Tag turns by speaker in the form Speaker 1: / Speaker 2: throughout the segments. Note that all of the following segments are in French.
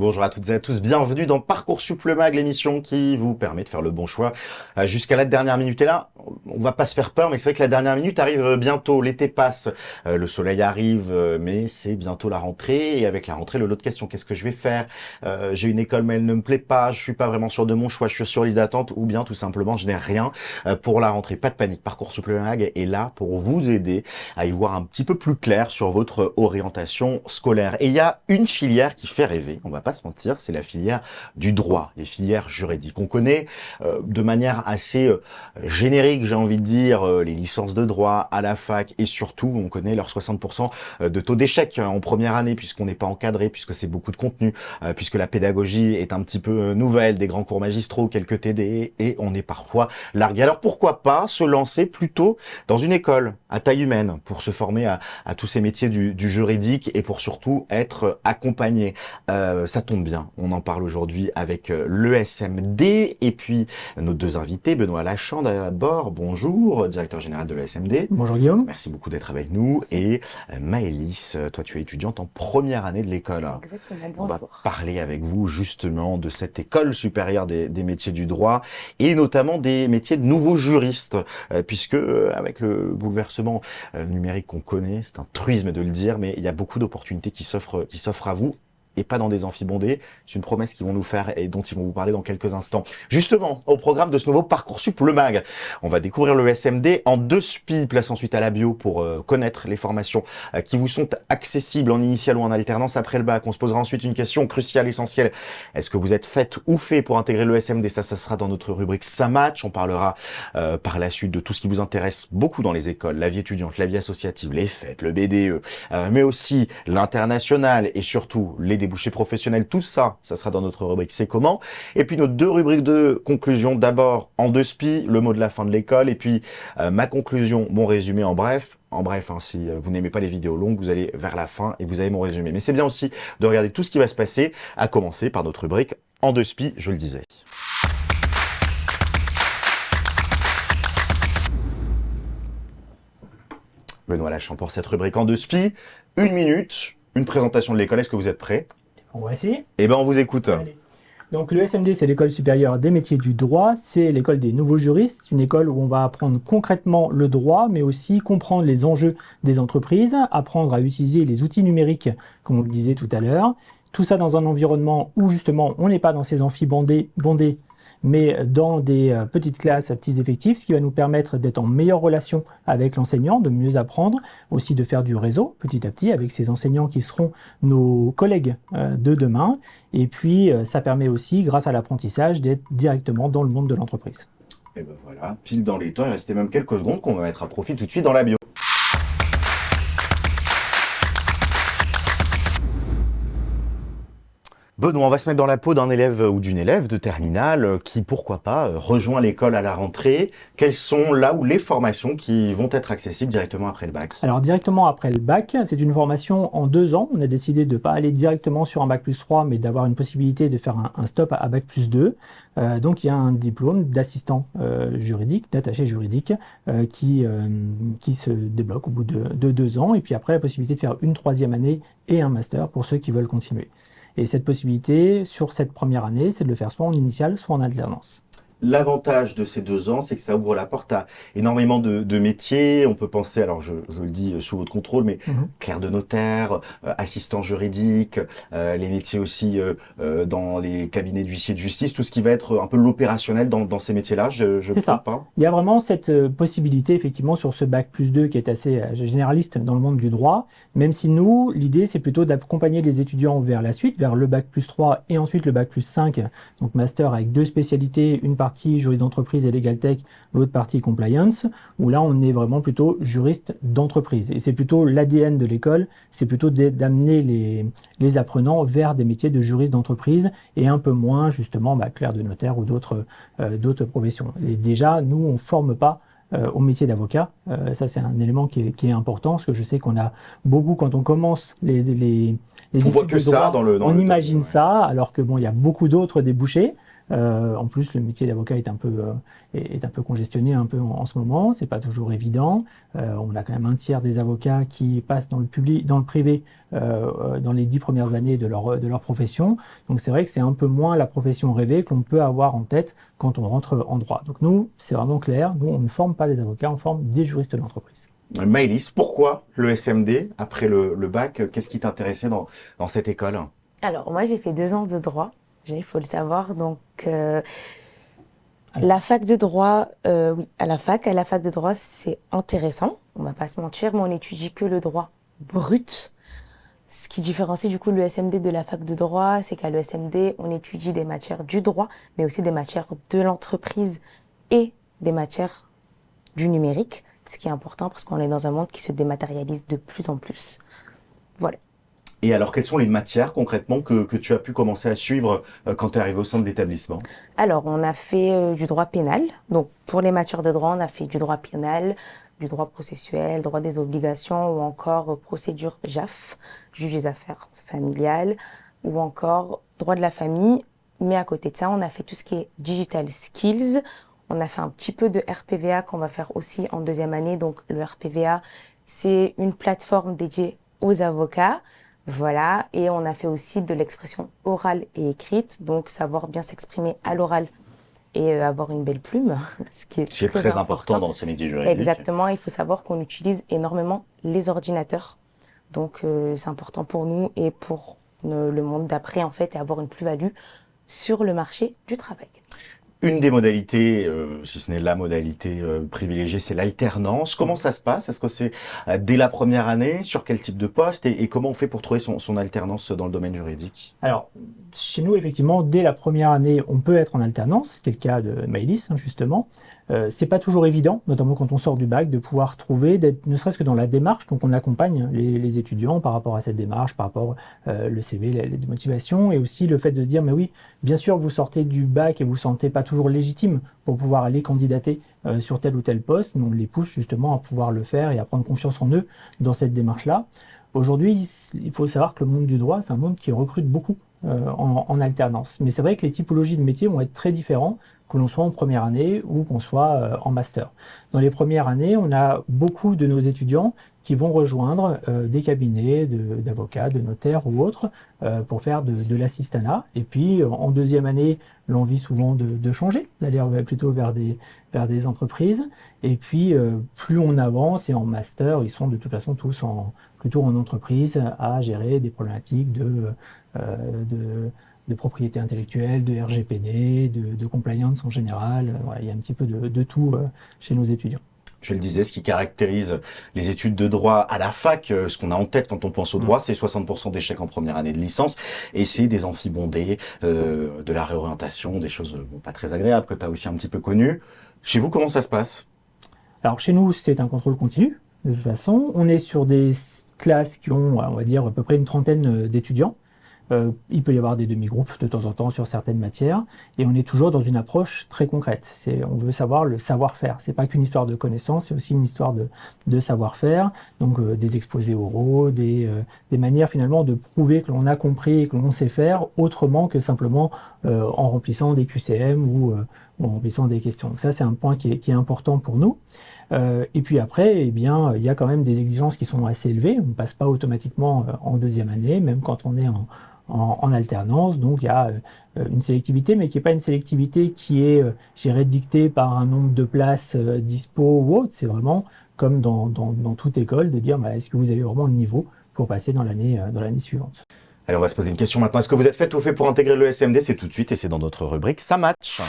Speaker 1: Bonjour à toutes et à tous, bienvenue dans Parcoursup le Mag, l'émission qui vous permet de faire le bon choix jusqu'à la dernière minute. Et là, on va pas se faire peur, mais c'est vrai que la dernière minute arrive bientôt, l'été passe, le soleil arrive, mais c'est bientôt la rentrée. Et avec la rentrée, le lot de questions, qu'est-ce que je vais faire? J'ai une école mais elle ne me plaît pas, je suis pas vraiment sûr de mon choix, je suis sur liste d'attente, ou bien tout simplement je n'ai rien pour la rentrée. Pas de panique, Parcoursup le Mag est là pour vous aider à y voir un petit peu plus clair sur votre orientation scolaire. Et il y a une filière qui fait rêver, on va pas se mentir, c'est la filière du droit, les filières juridiques. On connaît de manière assez générique, j'ai envie de dire, les licences de droit à la fac, et surtout on connaît leurs 60% de taux d'échec en première année, puisqu'on n'est pas encadré, puisque c'est beaucoup de contenu, puisque la pédagogie est un petit peu nouvelle, des grands cours magistraux, quelques TD, et on est parfois largué. Alors pourquoi pas se lancer plutôt dans une école à taille humaine pour se former à tous ces métiers du juridique et pour surtout être accompagné. Ça tombe bien, on en parle aujourd'hui avec l'ESMD et puis nos deux invités, Benoît Lachand d'abord, bonjour, directeur général de l'ESMD.
Speaker 2: Bonjour Guillaume.
Speaker 1: Merci beaucoup d'être avec nous. Merci. Et Maëlys, toi tu es étudiante en première année de l'école.
Speaker 3: Exactement,
Speaker 1: bonjour. On va
Speaker 3: bonjour.
Speaker 1: parler avec vous justement de cette école supérieure des métiers du droit et notamment des métiers de nouveaux juristes, puisque avec le bouleversement numérique qu'on connaît, c'est un truisme de le dire, mais il y a beaucoup d'opportunités qui s'offrent à vous. Et pas dans des amphibondés. C'est une promesse qu'ils vont nous faire et dont ils vont vous parler dans quelques instants. Justement, au programme de ce nouveau Parcoursup le Mag, on va découvrir le SMD en 2 SPI. Place ensuite à la bio pour connaître les formations qui vous sont accessibles en initiale ou en alternance après le bac. On se posera ensuite une question cruciale, essentielle. Est-ce que vous êtes faite ou fait pour intégrer le SMD? Ça sera dans notre rubrique Ça match. On parlera par la suite de tout ce qui vous intéresse beaucoup dans les écoles, la vie étudiante, la vie associative, les fêtes, le BDE, mais aussi l'international et surtout les débouchés professionnels, tout ça, ça sera dans notre rubrique C'est comment. Et puis nos 2 rubriques de conclusion, d'abord en 2 SPI, le mot de la fin de l'école, et puis ma conclusion, mon résumé en bref. En bref, hein, si vous n'aimez pas les vidéos longues, vous allez vers la fin et vous avez mon résumé. Mais c'est bien aussi de regarder tout ce qui va se passer, à commencer par notre rubrique en 2 SPI, je le disais. Benoît Lachand pour cette rubrique en 2 SPI, 1 minute, une présentation de l'école. Est-ce que vous êtes prêts?
Speaker 2: On va essayer.
Speaker 1: Eh bien, on vous écoute.
Speaker 2: Allez. Donc le SMD, c'est l'école supérieure des métiers du droit, c'est l'école des nouveaux juristes, une école où on va apprendre concrètement le droit, mais aussi comprendre les enjeux des entreprises, apprendre à utiliser les outils numériques, comme on le disait tout à l'heure. Tout ça dans un environnement où justement on n'est pas dans ces amphis bondés, mais dans des petites classes à petits effectifs, ce qui va nous permettre d'être en meilleure relation avec l'enseignant, de mieux apprendre, aussi de faire du réseau petit à petit avec ces enseignants qui seront nos collègues de demain. Et puis ça permet aussi, grâce à l'apprentissage, d'être directement dans le monde de l'entreprise.
Speaker 1: Et ben voilà, pile dans les temps, il restait même quelques secondes qu'on va mettre à profit tout de suite dans la bio. Benoît, on va se mettre dans la peau d'un élève ou d'une élève de terminale qui, pourquoi pas, rejoint l'école à la rentrée. Quelles sont là où les formations qui vont être accessibles directement après le bac?
Speaker 2: Alors directement après le bac, c'est une formation en 2 ans. On a décidé de ne pas aller directement sur un bac plus 3, mais d'avoir une possibilité de faire un stop à bac plus 2. Donc il y a un diplôme d'assistant juridique, d'attaché juridique, qui se débloque au bout de 2 ans. Et puis après, la possibilité de faire une 3e année et un master pour ceux qui veulent continuer. Et cette possibilité, sur cette première année, c'est de le faire soit en initiale, soit en alternance.
Speaker 1: L'avantage de ces 2 ans, c'est que ça ouvre la porte à énormément de métiers. On peut penser, alors je le dis sous votre contrôle, mais clerc de notaire, assistant juridique, les métiers aussi dans les cabinets d'huissiers de justice, tout ce qui va être un peu l'opérationnel dans ces métiers-là.
Speaker 2: C'est ça. Pas. Il y a vraiment cette possibilité, effectivement, sur ce bac plus 2 qui est assez généraliste dans le monde du droit, même si nous, l'idée, c'est plutôt d'accompagner les étudiants vers la suite, vers le bac plus 3 et ensuite le bac plus 5, donc master avec 2 spécialités, une partie juriste d'entreprise et legal tech, l'autre partie compliance, où là on est vraiment plutôt juriste d'entreprise. Et c'est plutôt l'ADN de l'école, c'est plutôt d'amener les apprenants vers des métiers de juriste d'entreprise et un peu moins justement clerc de notaire ou d'autres professions. Et déjà, nous on ne forme pas au métier d'avocat. Ça, c'est un élément qui est important, parce que je sais qu'on a beaucoup, quand on commence les
Speaker 1: on voit que
Speaker 2: ça
Speaker 1: dans le
Speaker 2: on imagine ça, alors que bon, il y a beaucoup d'autres débouchés. En plus, le métier d'avocat est un peu congestionné un peu en ce moment. C'est pas toujours évident. On a quand même un tiers des avocats qui passent dans le privé dans les 10 premières années de leur profession. Donc c'est vrai que c'est un peu moins la profession rêvée que l'on peut avoir en tête quand on rentre en droit. Donc nous, c'est vraiment clair. Nous, on ne forme pas des avocats, on forme des juristes de l'entreprise.
Speaker 1: Maëlys, pourquoi le SMD après le bac? Qu'est-ce qui t'intéressait dans cette école?
Speaker 3: Alors, moi, j'ai fait 2 ans de droit, il faut le savoir. Donc, la fac de droit, oui, à la fac de droit, c'est intéressant. On va pas se mentir, mais on n'étudie que le droit brut. Ce qui différencie du coup l'ESMD de la fac de droit, c'est qu'à l'ESMD, on étudie des matières du droit, mais aussi des matières de l'entreprise et des matières du numérique, ce qui est important parce qu'on est dans un monde qui se dématérialise de plus en plus. Voilà.
Speaker 1: Et alors, quelles sont les matières concrètement que tu as pu commencer à suivre quand tu es arrivé au sein de l'établissement?
Speaker 3: Alors, on a fait du droit pénal. Donc, pour les matières de droit, on a fait du droit pénal, du droit processuel, droit des obligations ou encore procédure JAF, juge des affaires familiales, ou encore droit de la famille. Mais à côté de ça, on a fait tout ce qui est digital skills. On a fait un petit peu de RPVA qu'on va faire aussi en 2e année. Donc, le RPVA, c'est une plateforme dédiée aux avocats. Voilà, et on a fait aussi de l'expression orale et écrite, donc savoir bien s'exprimer à l'oral et avoir une belle plume, ce qui est
Speaker 1: très important dans ces métiers juridiques.
Speaker 3: Exactement, il faut savoir qu'on utilise énormément les ordinateurs, donc c'est important pour nous et pour le monde d'après en fait, et avoir une plus-value sur le marché du travail.
Speaker 1: Une des modalités, si ce n'est la modalité privilégiée, c'est l'alternance. Comment ça se passe? Est-ce que c'est dès la première année? Sur quel type de poste? Et comment on fait pour trouver son alternance dans le domaine juridique?
Speaker 2: Alors, chez nous, effectivement, dès la première année, on peut être en alternance, ce qui est le cas de Maëlys, justement. C'est pas toujours évident, notamment quand on sort du bac, de pouvoir trouver, d'être ne serait-ce que dans la démarche. Donc on accompagne les étudiants par rapport à cette démarche, par rapport le CV, les motivations, et aussi le fait de se dire, mais oui, bien sûr, vous sortez du bac et vous ne vous sentez pas toujours légitime pour pouvoir aller candidater sur tel ou tel poste. Mais on les pousse justement à pouvoir le faire et à prendre confiance en eux dans cette démarche-là. Aujourd'hui, il faut savoir que le monde du droit, c'est un monde qui recrute beaucoup en alternance. Mais c'est vrai que les typologies de métiers vont être très différents, que l'on soit en première année ou qu'on soit en master. Dans les premières années, on a beaucoup de nos étudiants qui vont rejoindre des cabinets d'avocats, de notaires ou autres pour faire de l'assistanat. Et puis en 2e année, l'envie souvent de changer, d'aller plutôt vers des entreprises. Et puis plus on avance et en master, ils sont de toute façon tous plutôt en entreprise à gérer des problématiques de propriété intellectuelle, de RGPD, de compliance en général. Voilà, il y a un petit peu de tout chez nos étudiants.
Speaker 1: Je le disais, ce qui caractérise les études de droit à la fac, ce qu'on a en tête quand on pense au droit, c'est 60% d'échecs en première année de licence, et c'est des amphibondés, de la réorientation, des choses pas très agréables que tu as aussi un petit peu connues. Chez vous, comment ça se passe?
Speaker 2: Alors chez nous, c'est un contrôle continu, de toute façon. On est sur des classes qui ont, on va dire, à peu près une trentaine d'étudiants. Il peut y avoir des demi-groupes de temps en temps sur certaines matières, et on est toujours dans une approche très concrète. On veut savoir le savoir-faire. C'est pas qu'une histoire de connaissances, c'est aussi une histoire de savoir-faire. Donc des exposés oraux, des manières finalement de prouver que l'on a compris et que l'on sait faire autrement que simplement en remplissant des QCM ou en remplissant des questions. Donc ça, c'est un point qui est important pour nous. Et puis après, eh bien, il y a quand même des exigences qui sont assez élevées. On ne passe pas automatiquement en 2e année, même quand on est en alternance. Donc il y a une sélectivité, mais qui n'est pas une sélectivité qui est, je dirais, dictée par un nombre de places dispo ou autre. C'est vraiment comme dans toute école de dire bah, est-ce que vous avez vraiment le niveau pour passer dans l'année suivante.
Speaker 1: Allez, on va se poser une question maintenant. Est-ce que vous êtes fait ou fait pour intégrer le SMD? C'est tout de suite et c'est dans notre rubrique Ça match.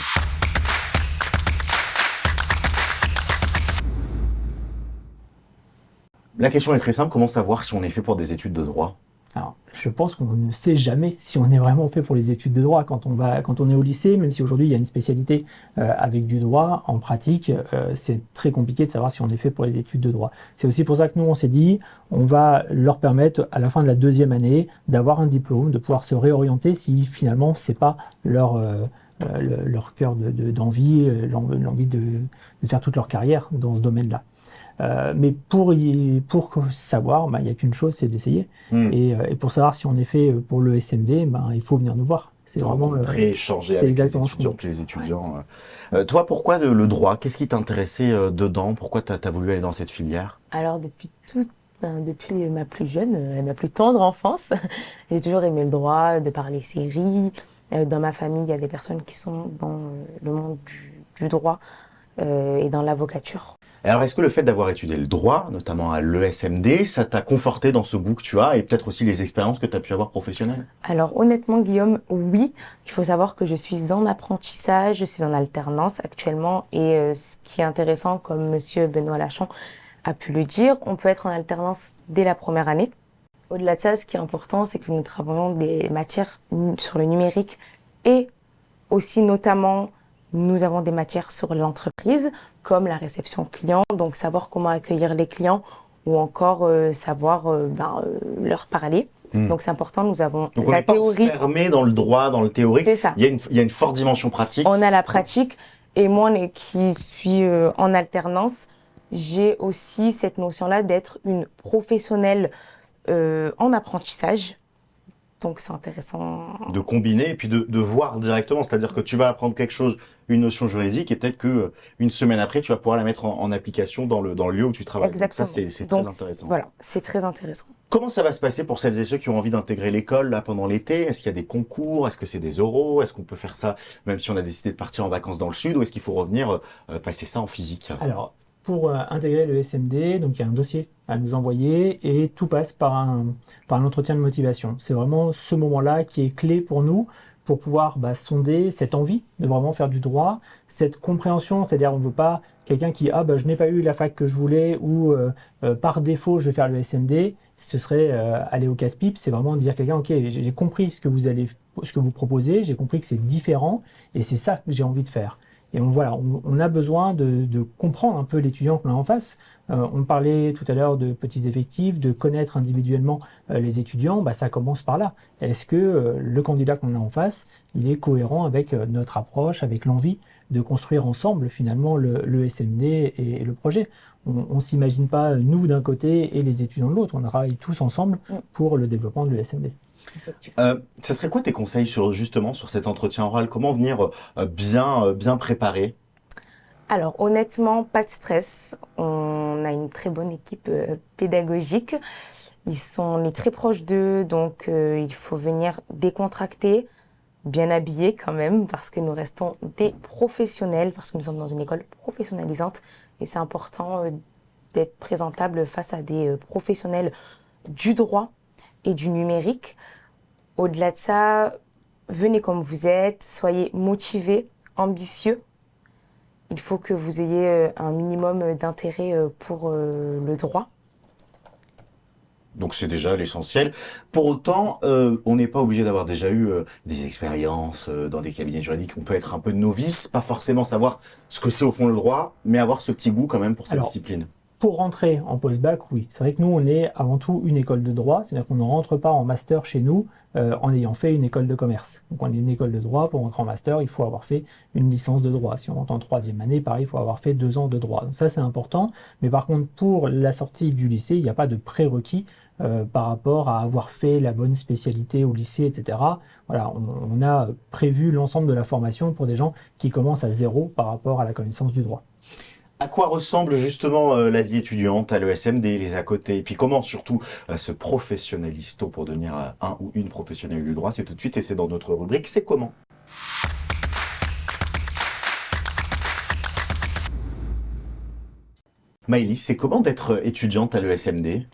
Speaker 1: La question est très simple, comment savoir si on est fait pour des études de droit?
Speaker 2: Alors, je pense qu'on ne sait jamais si on est vraiment fait pour les études de droit quand on est au lycée, même si aujourd'hui il y a une spécialité avec du droit. En pratique, c'est très compliqué de savoir si on est fait pour les études de droit. C'est aussi pour ça que nous, on s'est dit, on va leur permettre à la fin de la 2e année d'avoir un diplôme, de pouvoir se réorienter si finalement c'est pas leur cœur d'envie, l'envie de faire toute leur carrière dans ce domaine-là. Mais pour savoir, il n'y a qu'une chose, c'est d'essayer. Et pour savoir si on est fait pour le SMD, il faut venir nous voir. C'est vraiment
Speaker 1: rencontrer, échanger
Speaker 2: c'est
Speaker 1: avec les
Speaker 2: exactement ce qu'on
Speaker 1: étudiantes, les étudiants. Toi, pourquoi le droit? Qu'est-ce qui t'intéressait dedans? Pourquoi tu as voulu aller dans cette filière?
Speaker 3: Alors, depuis ma plus jeune, ma plus tendre enfance, j'ai toujours aimé le droit, de par les séries. Dans ma famille, il y a des personnes qui sont dans le monde du droit et dans l'avocature.
Speaker 1: Alors, est-ce que le fait d'avoir étudié le droit, notamment à l'ESMD, ça t'a conforté dans ce goût que tu as et peut-être aussi les expériences que tu as pu avoir professionnelles?
Speaker 3: Alors honnêtement, Guillaume, oui. Il faut savoir que je suis en apprentissage, je suis en alternance actuellement. Et ce qui est intéressant, comme Monsieur Benoît Lachon a pu le dire, on peut être en alternance dès la première année. Au-delà de ça, ce qui est important, c'est que nous travaillons des matières sur le numérique et aussi notamment, nous avons des matières sur l'entreprise, comme la réception client, donc savoir comment accueillir les clients ou encore savoir leur parler. Donc c'est important, nous avons
Speaker 1: Donc on
Speaker 3: la
Speaker 1: n'est pas
Speaker 3: théorie.
Speaker 1: fermé dans le droit, dans le théorique.
Speaker 3: C'est ça.
Speaker 1: Il y a une forte dimension pratique.
Speaker 3: On a la pratique et moi qui suis en alternance, j'ai aussi cette notion-là d'être une professionnelle en apprentissage. Donc c'est intéressant.
Speaker 1: De combiner et puis de voir directement, c'est-à-dire que tu vas apprendre quelque chose, une notion juridique, et peut-être que une semaine après, tu vas pouvoir la mettre en application dans le lieu où tu travailles.
Speaker 3: Exactement.
Speaker 1: Donc ça, c'est très intéressant.
Speaker 3: Voilà, c'est très intéressant.
Speaker 1: Comment ça va se passer pour celles et ceux qui ont envie d'intégrer l'école là pendant l'été? Est-ce qu'il y a des concours? Est-ce que c'est des oraux? Est-ce qu'on peut faire ça même si on a décidé de partir en vacances dans le sud? Ou est-ce qu'il faut revenir passer ça en physique?
Speaker 2: Alors, pour intégrer le SMD, donc il y a un dossier à nous envoyer et tout passe par un entretien de motivation. C'est vraiment ce moment-là qui est clé pour nous pour pouvoir sonder cette envie de vraiment faire du droit, cette compréhension, c'est-à-dire on ne veut pas quelqu'un qui je n'ai pas eu la fac que je voulais ou par défaut je vais faire le SMD, ce serait aller au casse-pipe. C'est vraiment dire à quelqu'un ok, j'ai compris ce que vous proposez, j'ai compris que c'est différent et c'est ça que j'ai envie de faire. Et on a besoin de comprendre un peu l'étudiant qu'on a en face. On parlait tout à l'heure de petits effectifs, de connaître individuellement les étudiants. Ça commence par là. Est-ce que le candidat qu'on a en face, il est cohérent avec notre approche, avec l'envie de construire ensemble finalement le SMD et le projet? On ne s'imagine pas nous d'un côté et les étudiants de l'autre. On travaille tous ensemble pour le développement de l'ESMD.
Speaker 1: Ce serait quoi tes conseils justement sur cet entretien oral? Comment venir bien préparé?
Speaker 3: Alors honnêtement, pas de stress. On a une très bonne équipe pédagogique. On est très proches d'eux, donc il faut venir décontracté, bien habillé quand même, parce que nous restons des professionnels, parce que nous sommes dans une école professionnalisante et c'est important d'être présentable face à des professionnels du droit et du numérique. Au-delà de ça, venez comme vous êtes, soyez motivés, ambitieux. Il faut que vous ayez un minimum d'intérêt pour le droit.
Speaker 1: Donc c'est déjà l'essentiel. Pour autant, on n'est pas obligé d'avoir déjà eu des expériences dans des cabinets juridiques. On peut être un peu novice, pas forcément savoir ce que c'est au fond le droit, mais avoir ce petit goût quand même pour cette discipline.
Speaker 2: Pour rentrer en post-bac, oui. C'est vrai que nous, on est avant tout une école de droit. C'est-à-dire qu'on ne rentre pas en master chez nous en ayant fait une école de commerce. Donc on est une école de droit. Pour rentrer en master, il faut avoir fait une licence de droit. Si on rentre en troisième année, pareil, il faut avoir fait 2 ans de droit. Donc ça, c'est important. Mais par contre, pour la sortie du lycée, il n'y a pas de prérequis par rapport à avoir fait la bonne spécialité au lycée, etc. Voilà, on a prévu l'ensemble de la formation pour des gens qui commencent à zéro par rapport à la connaissance du droit.
Speaker 1: À quoi ressemble justement la vie étudiante à l'ESMD, les à côté? Et puis comment surtout se professionnalise-t-on pour devenir un ou une professionnelle du droit? C'est tout de suite et c'est dans notre rubrique C'est comment? Maëlys, c'est comment d'être étudiante à l'ESMD?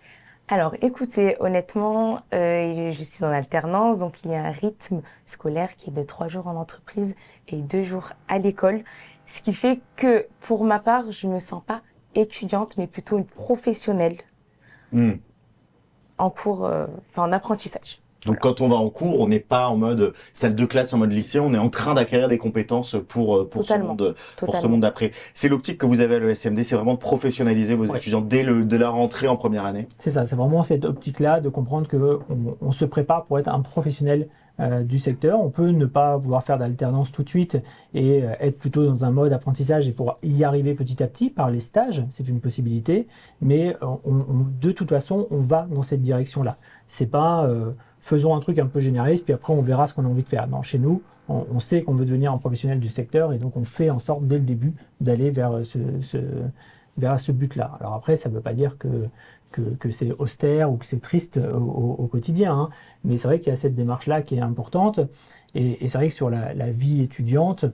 Speaker 3: Alors écoutez, honnêtement, je suis en alternance, donc il y a un rythme scolaire qui est de 3 jours en entreprise et 2 jours à l'école. Ce qui fait que, pour ma part, je ne me sens pas étudiante, mais plutôt une professionnelle en cours, en apprentissage.
Speaker 1: Donc quand on va en cours, on n'est pas en mode salle de classe, en mode lycée, on est en train d'acquérir des compétences pour ce monde d'après. C'est l'optique que vous avez à l'ESMD, c'est vraiment de professionnaliser vos étudiants dès la rentrée en première année? C'est
Speaker 2: ça, c'est vraiment cette optique-là de comprendre qu'on se prépare pour être un professionnel du secteur. On peut ne pas vouloir faire d'alternance tout de suite et être plutôt dans un mode apprentissage et pour y arriver petit à petit par les stages, c'est une possibilité, mais de toute façon, on va dans cette direction-là. C'est pas faisons un truc un peu généraliste, puis après on verra ce qu'on a envie de faire. Non, chez nous, on sait qu'on veut devenir un professionnel du secteur, et donc on fait en sorte dès le début d'aller vers ce but-là. Alors après, ça ne veut pas dire que c'est austère ou que c'est triste au quotidien, hein. Mais c'est vrai qu'il y a cette démarche-là qui est importante. Et c'est vrai que sur la vie étudiante,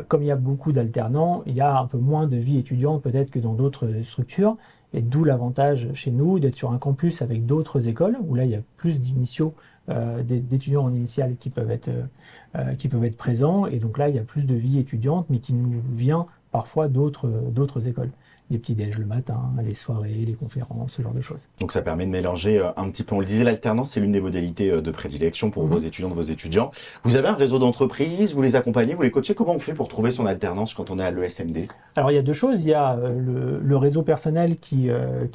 Speaker 2: comme il y a beaucoup d'alternants, il y a un peu moins de vie étudiante peut-être que dans d'autres structures. Et d'où l'avantage chez nous d'être sur un campus avec d'autres écoles, où là il y a plus d'initiaux, d'étudiants en initiale qui peuvent être présents. Et donc là, il y a plus de vie étudiante, mais qui nous vient parfois d'autres écoles. Les petits déj le matin, les soirées, les conférences, ce genre de choses.
Speaker 1: Donc ça permet de mélanger un petit peu. On le disait, l'alternance, c'est l'une des modalités de prédilection pour vos étudiantes, vos étudiants. Vous avez un réseau d'entreprises, vous les accompagnez, vous les coachez. Comment on fait pour trouver son alternance quand on est à l'ESMD?
Speaker 2: Alors il y a deux choses. Il y a le réseau personnel qui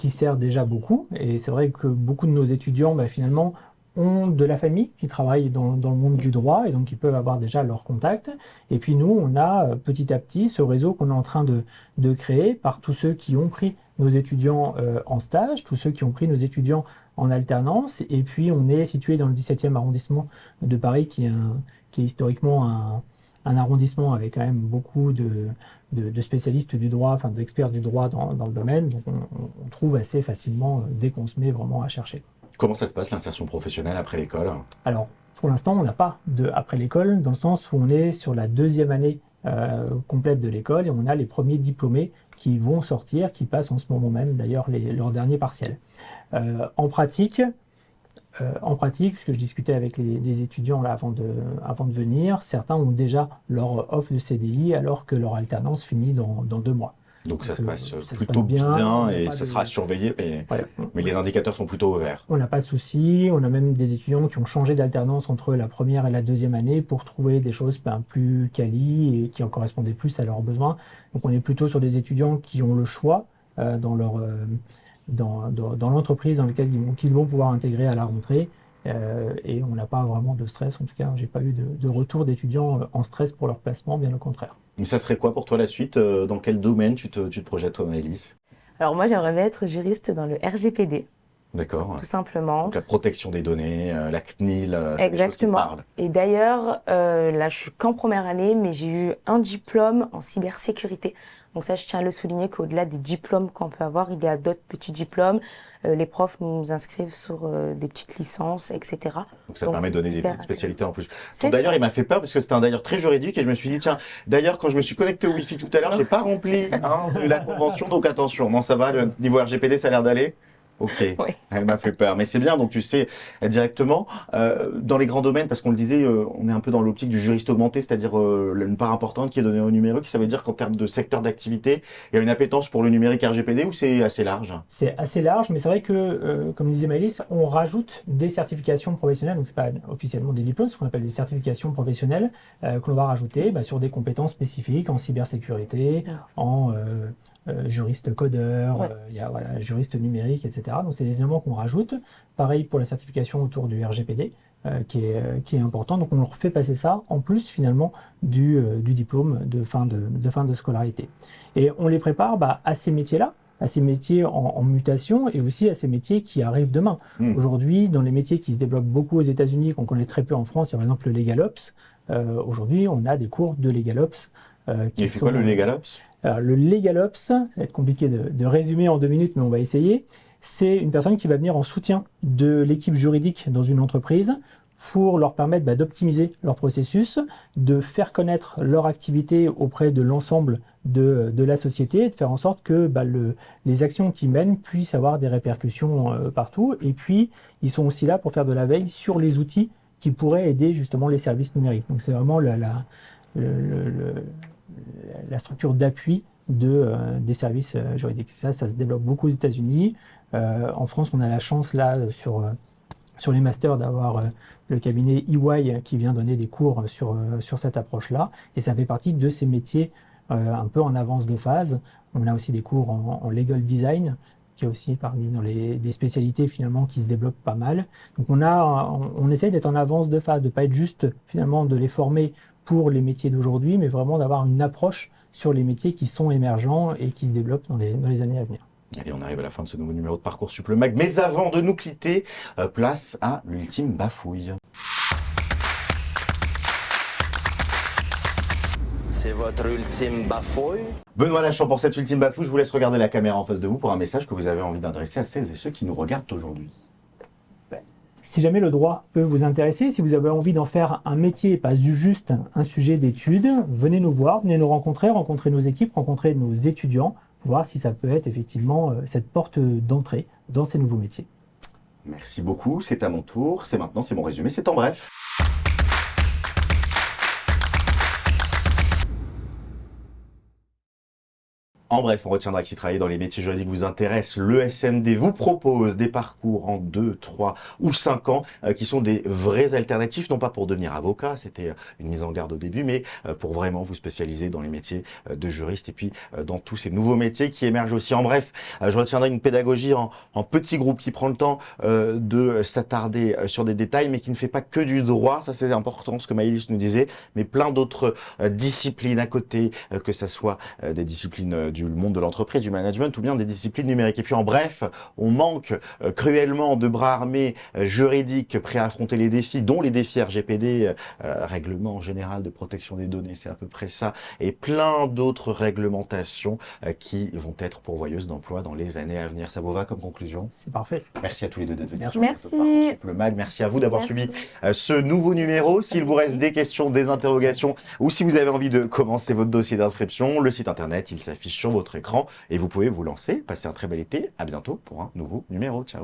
Speaker 2: sert déjà beaucoup. Et c'est vrai que beaucoup de nos étudiants, finalement, ont de la famille qui travaille dans le monde du droit, et donc ils peuvent avoir déjà leurs contacts. Et puis nous, on a petit à petit ce réseau qu'on est en train de créer par tous ceux qui ont pris nos étudiants en stage, tous ceux qui ont pris nos étudiants en alternance. Et puis on est situé dans le 17e arrondissement de Paris, qui est historiquement un arrondissement avec quand même beaucoup de spécialistes du droit, enfin d'experts du droit dans le domaine. Donc on trouve assez facilement dès qu'on se met vraiment à chercher.
Speaker 1: Comment ça se passe l'insertion professionnelle après l'école?
Speaker 2: Alors, pour l'instant, on n'a pas de après l'école, dans le sens où on est sur la deuxième année complète de l'école, et on a les premiers diplômés qui vont sortir, qui passent en ce moment même d'ailleurs leurs derniers partiels. En pratique, puisque je discutais avec les étudiants là avant de venir, certains ont déjà leur offre de CDI alors que leur alternance finit dans 2 mois.
Speaker 1: Donc ça se passe plutôt bien et ça sera surveillé, mais les indicateurs sont plutôt ouverts.
Speaker 2: On n'a pas de soucis, on a même des étudiants qui ont changé d'alternance entre la première et la deuxième année pour trouver des choses plus quali et qui en correspondaient plus à leurs besoins. Donc on est plutôt sur des étudiants qui ont le choix dans l'entreprise dans laquelle qu'ils vont pouvoir intégrer à la rentrée. Et on n'a pas vraiment de stress, en tout cas, j'ai pas eu de retour d'étudiants en stress pour leur placement, bien au contraire.
Speaker 1: Mais ça serait quoi pour toi la suite? Dans quel domaine tu te projettes, toi, Maëlys?
Speaker 3: Alors moi, j'aimerais bien être juriste dans le RGPD.
Speaker 1: D'accord.
Speaker 3: Tout simplement.
Speaker 1: Donc la protection des données, la CNIL,
Speaker 3: Exactement.
Speaker 1: Des choses qui parlent.
Speaker 3: Et d'ailleurs, là, je suis qu'en première année, mais j'ai eu un diplôme en cybersécurité. Donc ça, je tiens à le souligner qu'au-delà des diplômes qu'on peut avoir, il y a d'autres petits diplômes. Les profs nous inscrivent sur des petites licences, etc.
Speaker 1: Donc ça permet de donner des petites spécialités en plus.
Speaker 3: D'ailleurs,
Speaker 1: il m'a fait peur parce que c'était un d'ailleurs très juridique et je me suis dit, tiens, d'ailleurs, quand je me suis connecté au Wi-Fi tout à l'heure, j'ai pas rempli la convention, donc attention. Non, ça va, le niveau RGPD, ça a l'air d'aller? Ok,
Speaker 3: oui.
Speaker 1: Elle m'a fait peur. Mais c'est bien, donc tu sais directement, dans les grands domaines, parce qu'on le disait, on est un peu dans l'optique du juriste augmenté, c'est-à-dire une part importante qui est donnée au numérique. Ça veut dire qu'en termes de secteur d'activité, il y a une appétence pour le numérique RGPD ou c'est assez large? C'est
Speaker 2: assez large, mais c'est vrai que, comme disait Maëlys, on rajoute des certifications professionnelles, donc c'est pas officiellement des diplômes, ce qu'on appelle des certifications professionnelles, que l'on va rajouter sur des compétences spécifiques en cybersécurité, en juriste codeur, il y a juriste numérique, etc. Donc c'est des éléments qu'on rajoute. Pareil pour la certification autour du RGPD, qui est important. Donc on leur fait passer ça en plus finalement du diplôme de fin de scolarité. Et on les prépare à ces métiers-là, à ces métiers en mutation et aussi à ces métiers qui arrivent demain. Aujourd'hui, dans les métiers qui se développent beaucoup aux États-Unis, qu'on connaît très peu en France, il y a par exemple le LegalOps. Aujourd'hui, on a des cours de LegalOps.
Speaker 1: Et c'est quoi le LegalOps?
Speaker 2: Alors, le LegalOps, ça va être compliqué de résumer en 2 minutes, mais on va essayer. C'est une personne qui va venir en soutien de l'équipe juridique dans une entreprise pour leur permettre d'optimiser leur processus, de faire connaître leur activité auprès de l'ensemble de la société, de faire en sorte que les actions qu'ils mènent puissent avoir des répercussions partout. Et puis, ils sont aussi là pour faire de la veille sur les outils qui pourraient aider justement les services numériques. Donc, c'est vraiment la structure d'appui des services juridiques. Ça se développe beaucoup aux États-Unis. En France, on a la chance là sur les masters d'avoir le cabinet EY qui vient donner des cours sur cette approche-là. Et ça fait partie de ces métiers un peu en avance de phase. On a aussi des cours en legal design, qui est aussi parmi des spécialités finalement qui se développent pas mal. Donc on essaye d'être en avance de phase, de ne pas être juste finalement de les former pour les métiers d'aujourd'hui, mais vraiment d'avoir une approche sur les métiers qui sont émergents et qui se développent dans les années à venir.
Speaker 1: Allez, on arrive à la fin de ce nouveau numéro de Parcoursup le Mag. Mais avant de nous quitter, place à l'ultime bafouille.
Speaker 4: C'est votre ultime bafouille?
Speaker 1: Benoît Lachamp, pour cette ultime bafouille, je vous laisse regarder la caméra en face de vous pour un message que vous avez envie d'adresser à celles et ceux qui nous regardent aujourd'hui.
Speaker 2: Si jamais le droit peut vous intéresser, si vous avez envie d'en faire un métier et pas juste un sujet d'étude, venez nous voir, venez nous rencontrer, rencontrer nos équipes, rencontrer nos étudiants, voir si ça peut être effectivement cette porte d'entrée dans ces nouveaux métiers.
Speaker 1: Merci beaucoup, c'est à mon tour, c'est maintenant, c'est mon résumé, c'est en bref. En bref, on retiendra que si travailler dans les métiers juridiques vous intéresse, le SMD vous propose des parcours en 2, 3 ou 5 ans qui sont des vraies alternatives, non pas pour devenir avocat, c'était une mise en garde au début, mais pour vraiment vous spécialiser dans les métiers de juriste et puis dans tous ces nouveaux métiers qui émergent aussi. En bref, je retiendrai une pédagogie en petit groupe qui prend le temps de s'attarder sur des détails, mais qui ne fait pas que du droit, ça c'est important, ce que Maëlys nous disait, mais plein d'autres disciplines à côté, que ça soit des disciplines du monde de l'entreprise, du management ou bien des disciplines numériques. Et puis en bref, on manque cruellement de bras armés juridiques prêts à affronter les défis, dont les défis RGPD, règlement général de protection des données, c'est à peu près ça, et plein d'autres réglementations qui vont être pourvoyeuses d'emplois dans les années à venir. Ça vous va comme conclusion?
Speaker 2: C'est parfait.
Speaker 1: Merci à tous les deux d'être venus.
Speaker 3: Merci.
Speaker 1: sur Parcoursup le Mag. Merci à vous d'avoir suivi ce nouveau numéro. S'il vous reste des questions, des interrogations ou si vous avez envie de commencer votre dossier d'inscription, le site internet, il s'affiche sur votre écran et vous pouvez vous lancer. Passez un très bel été. À bientôt pour un nouveau numéro. Ciao.